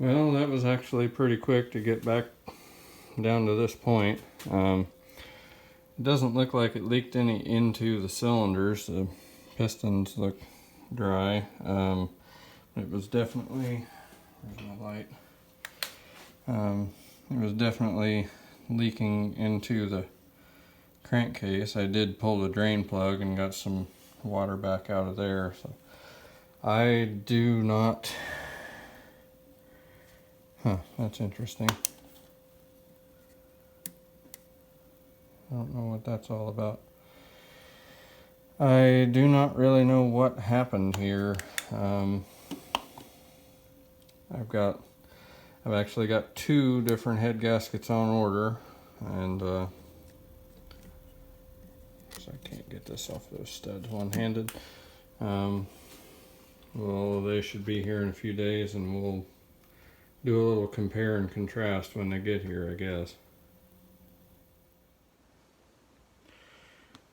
Well, that was actually pretty quick to get back down to this point. It doesn't look like it leaked any into the cylinders. The pistons look dry. It was definitely, where's my light? It was definitely leaking into the crankcase. I did pull the drain plug and got some water back out of there. So I do not. That's interesting. I don't know what that's all about. I do not really know what happened here. I've actually got 2 different head gaskets on order, and so I can't get this off those studs one-handed. Well, they should be here in a few days, and we'll do a little compare and contrast when they get here, I guess.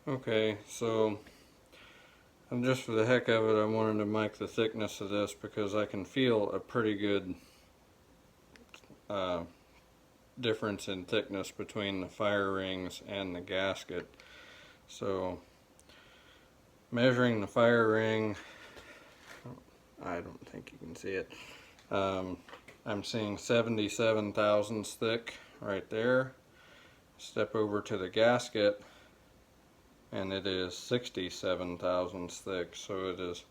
Okay, so just for the heck of it, I wanted to mic the thickness of this because I can feel a pretty good difference in thickness between the fire rings and the gasket. So measuring the fire ring, I don't think you can see it. I'm seeing 77 thousandths thick right there. Step over to the gasket and it is 67 thousandths thick, so it is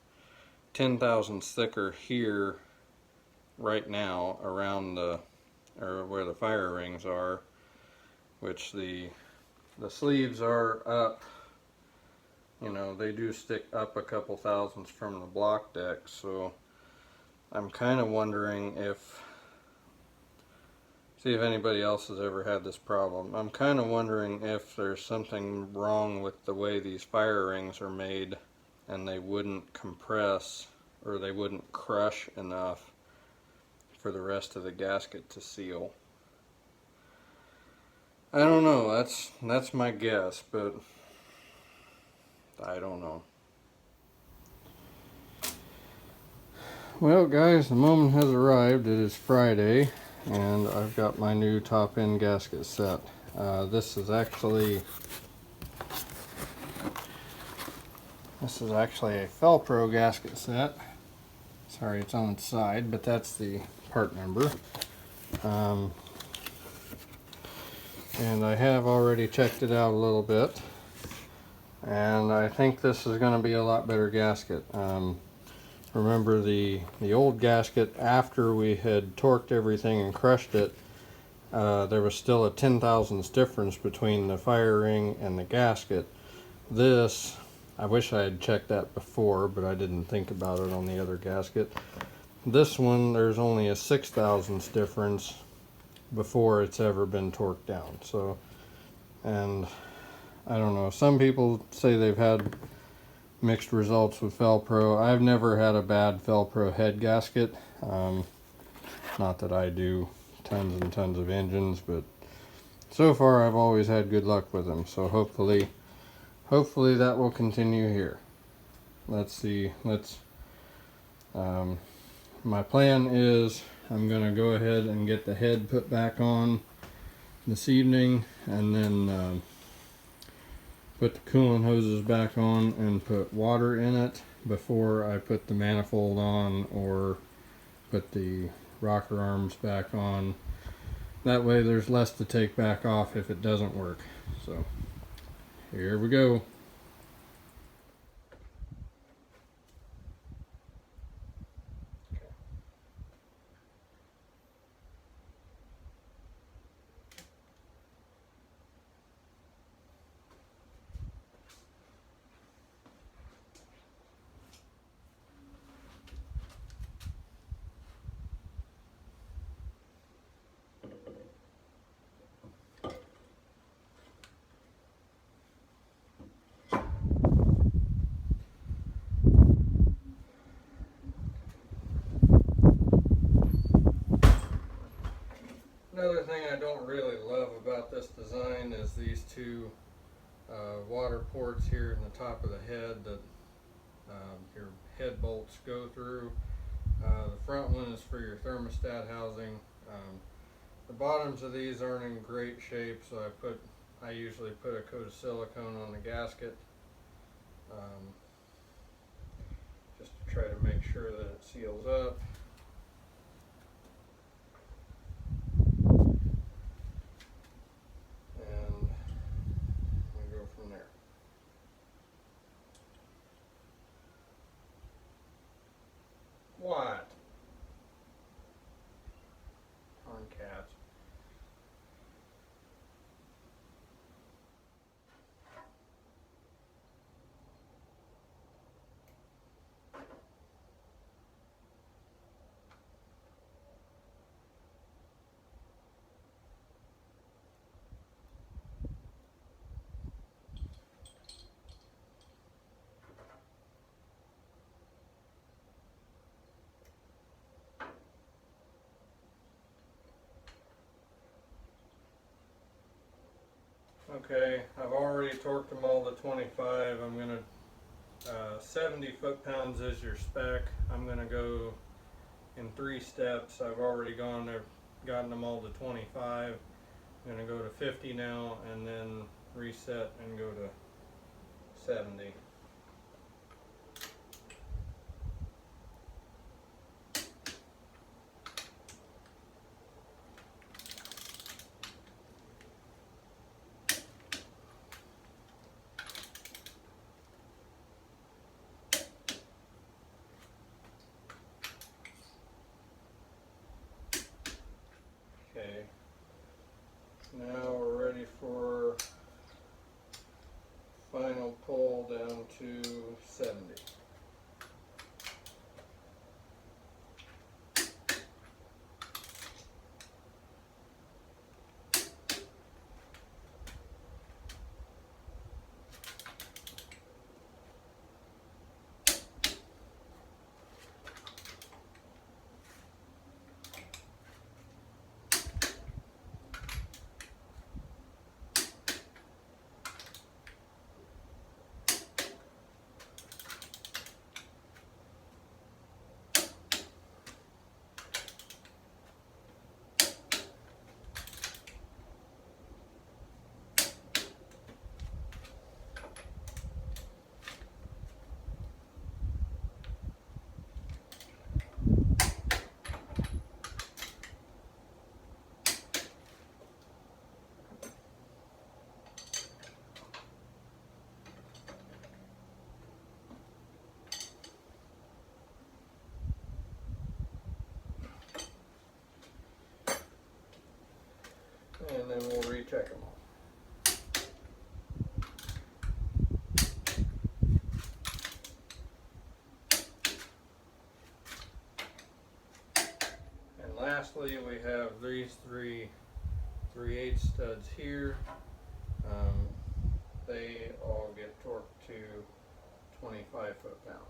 10 thousandths thicker here right now around where the fire rings are, which the sleeves are up. You know, they do stick up a couple thousandths from the block deck, so I'm kind of wondering see if anybody else has ever had this problem. I'm kind of wondering if there's something wrong with the way these fire rings are made and they wouldn't compress or they wouldn't crush enough for the rest of the gasket to seal. I don't know, that's my guess, but I don't know. Well guys, the moment has arrived. It is Friday and I've got my new top end gasket set. This is actually a Felpro gasket set. Sorry, it's on its side, but that's the part number. And I have already checked it out a little bit, and I think this is going to be a lot better gasket. Remember the old gasket, after we had torqued everything and crushed it, there was still a 10 thousandths difference between the fire ring and the gasket. This, I wish I had checked that before, but I didn't think about it on the other gasket. This one, there's only a 6 thousandths difference before it's ever been torqued down. So, and I don't know, some people say they've had mixed results with Felpro. I've never had a bad Felpro head gasket. Not that I do tons and tons of engines, but so far I've always had good luck with them. So hopefully that will continue here. Let's see. My plan is I'm going to go ahead and get the head put back on this evening, and then put the coolant hoses back on and put water in it before I put the manifold on or put the rocker arms back on. That way there's less to take back off if it doesn't work. So here we go. Another thing I don't really love about this design is these 2 water ports here in the top of the head that your head bolts go through. The front one is for your thermostat housing. The bottoms of these aren't in great shape, so I usually put a coat of silicone on the gasket, just to try to make sure that it seals up. And we go from there. What? On cats. Okay, I've already torqued them all to 25. I'm going to 70 foot-pounds is your spec. I'm going to go in 3 steps. I've already gotten them all to 25. I'm going to go to 50 now and then reset and go to 70. Okay, now we're ready for final pull down to 70. And then we'll recheck them all. And lastly, we have these three 3/8 studs here. They all get torqued to 25 foot-pounds.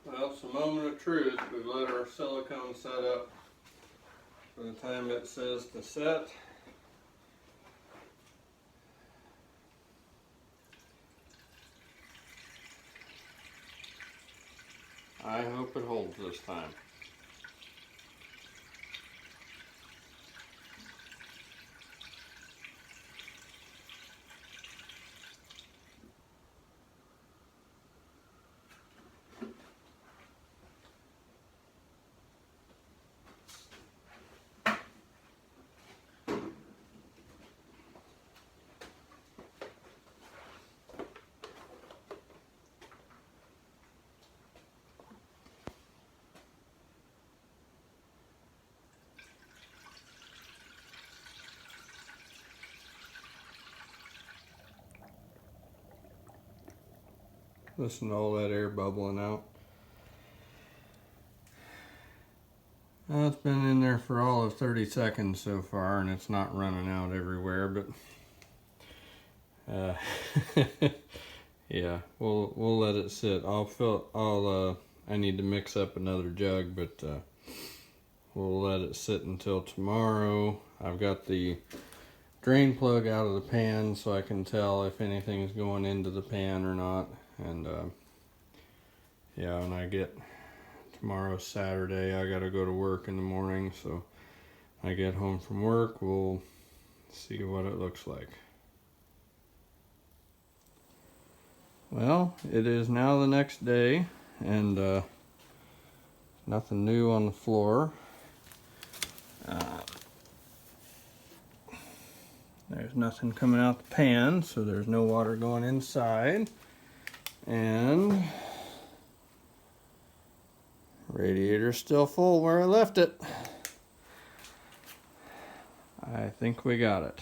Well, it's a moment of truth. We've let our silicone set up for the time it says to set. I hope it holds this time. Listen to all that air bubbling out. Well, it's been in there for all of 30 seconds so far, and it's not running out everywhere, but yeah, we'll let it sit. I need to mix up another jug, but we'll let it sit until tomorrow. I've got the drain plug out of the pan so I can tell if anything's going into the pan or not. And yeah, when I get tomorrow's Saturday, I gotta go to work in the morning, so I get home from work, we'll see what it looks like. Well, it is now the next day, and nothing new on the floor. There's nothing coming out the pan, so there's no water going inside. And radiator's still full where I left it. I think we got it.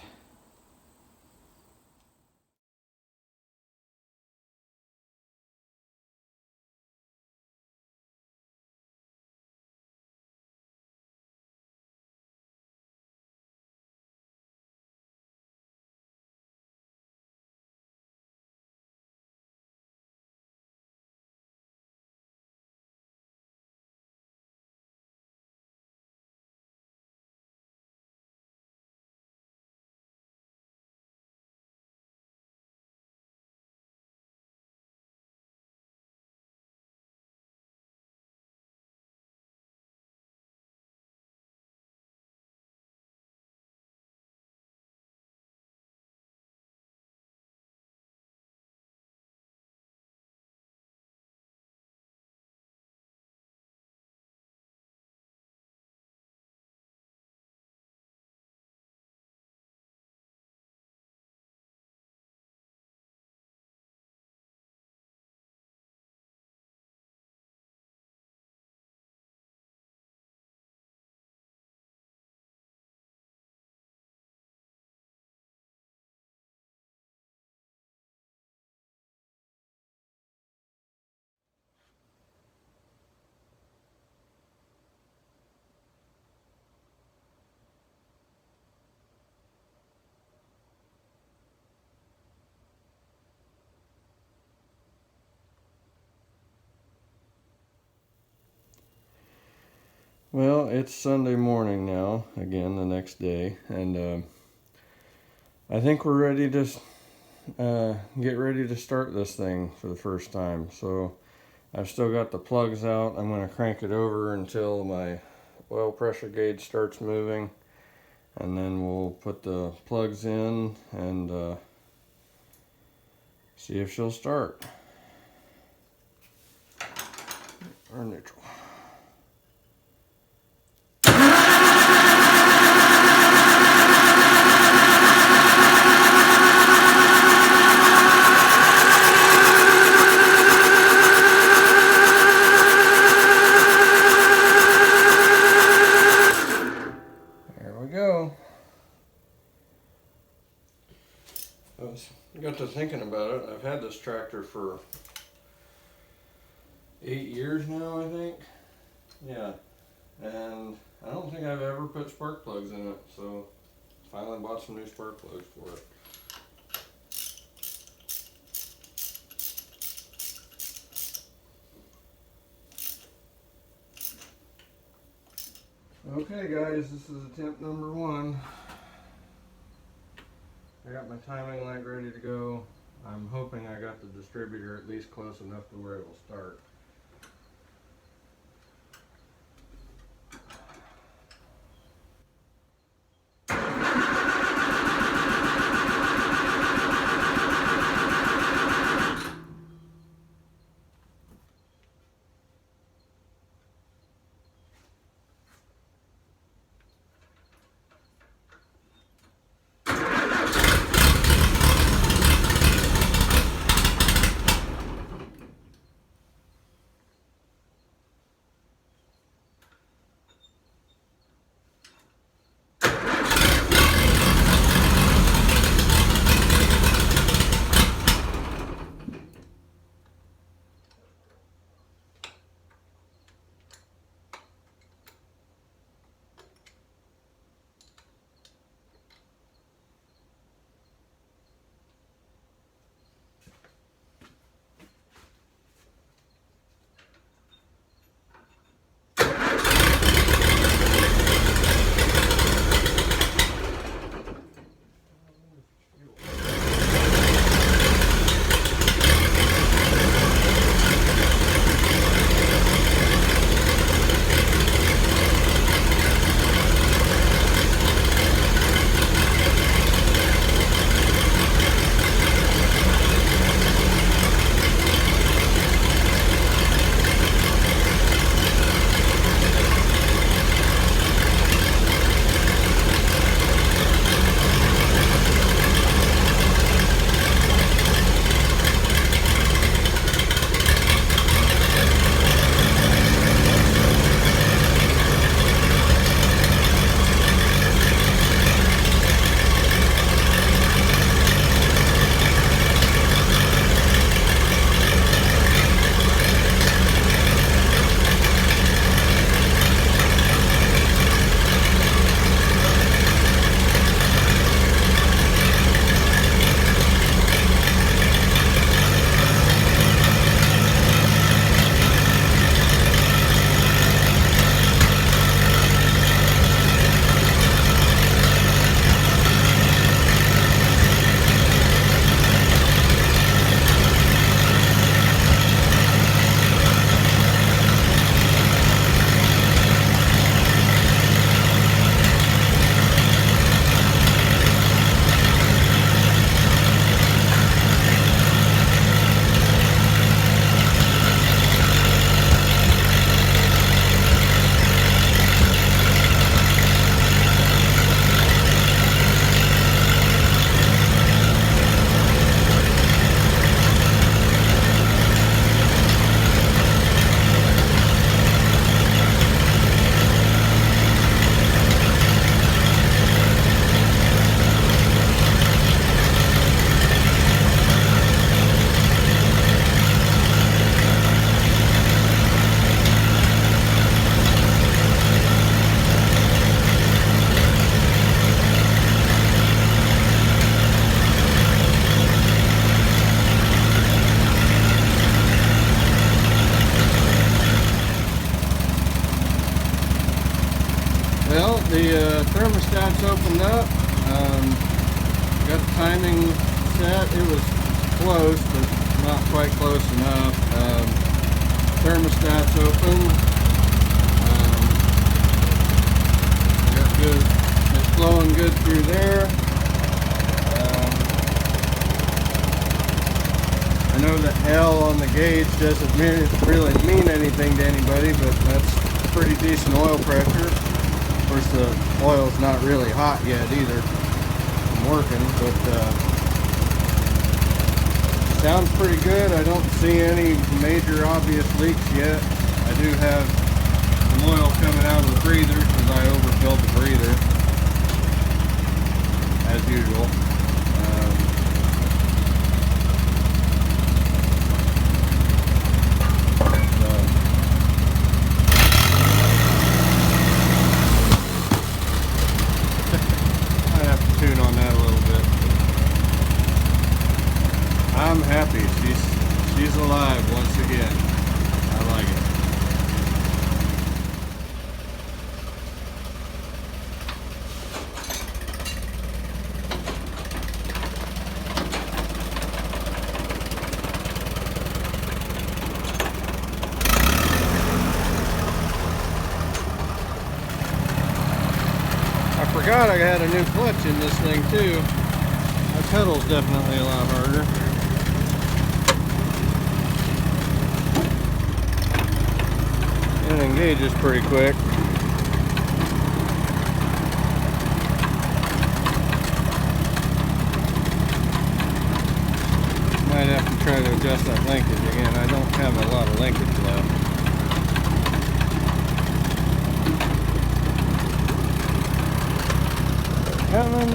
Well, it's Sunday morning now, again, the next day, and I think we're ready to get ready to start this thing for the first time. So I've still got the plugs out. I'm going to crank it over until my oil pressure gauge starts moving, and then we'll put the plugs in and see if she'll start. Or neutral. I got to thinking about it. I've had this tractor for 8 years now, I think. Yeah, and I don't think I've ever put spark plugs in it, so finally bought some new spark plugs for it. Okay guys, this is attempt number 1. I got my timing light ready to go. I'm hoping I got the distributor at least close enough to where it will start. Well, the thermostat's opened up. Got the timing set. It was close, but not quite close enough. Thermostat's open. Got good. It's flowing good through there. I know the L on the gauge doesn't really mean anything to anybody, but that's pretty decent oil pressure. Of course, the oil's not really hot yet either. I'm working, but sounds pretty good. I don't see any major obvious leaks yet. I do have some oil coming out of the breather because I overfilled the breather, as usual. On that a little bit. I'm happy. She's alive once again. I like it. I forgot I had a new clutch in this thing too. My pedal's definitely a lot harder. And it engages pretty quick. Might have to try to adjust that linkage again. I don't have a lot of linkage left. Coming.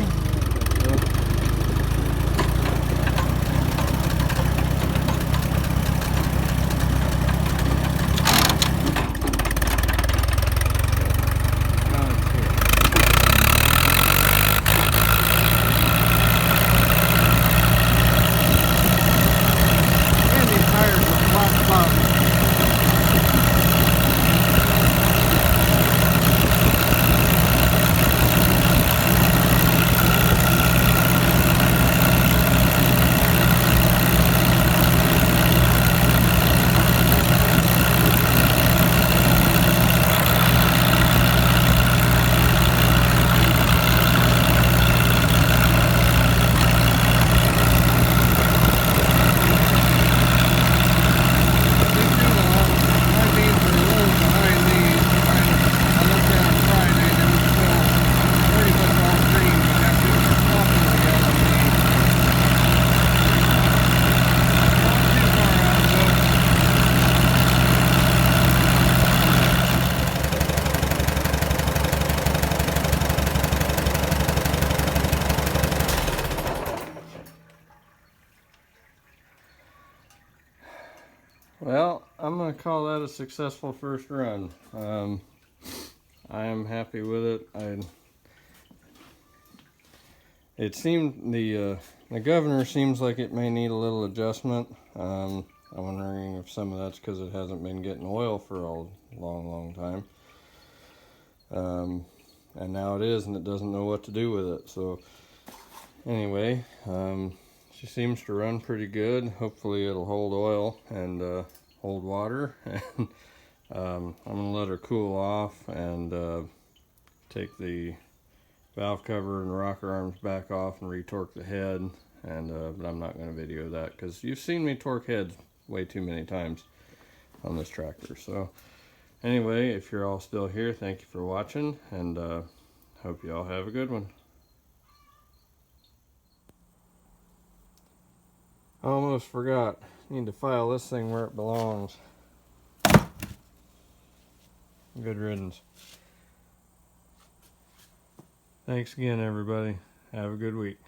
Well, I'm going to call that a successful first run. I am happy with it. It seemed the governor seems like it may need a little adjustment. I'm wondering if some of that's because it hasn't been getting oil for a long time. And now it is, and it doesn't know what to do with it. So anyway, she seems to run pretty good. Hopefully it'll hold oil and hold water. And I'm gonna let her cool off and take the valve cover and rocker arms back off and retorque the head. And but I'm not going to video that because you've seen me torque heads way too many times on this tractor. So anyway, if you're all still here, thank you for watching, and hope you all have a good one. I almost forgot. Need to file this thing where it belongs. Good riddance. Thanks again, everybody. Have a good week.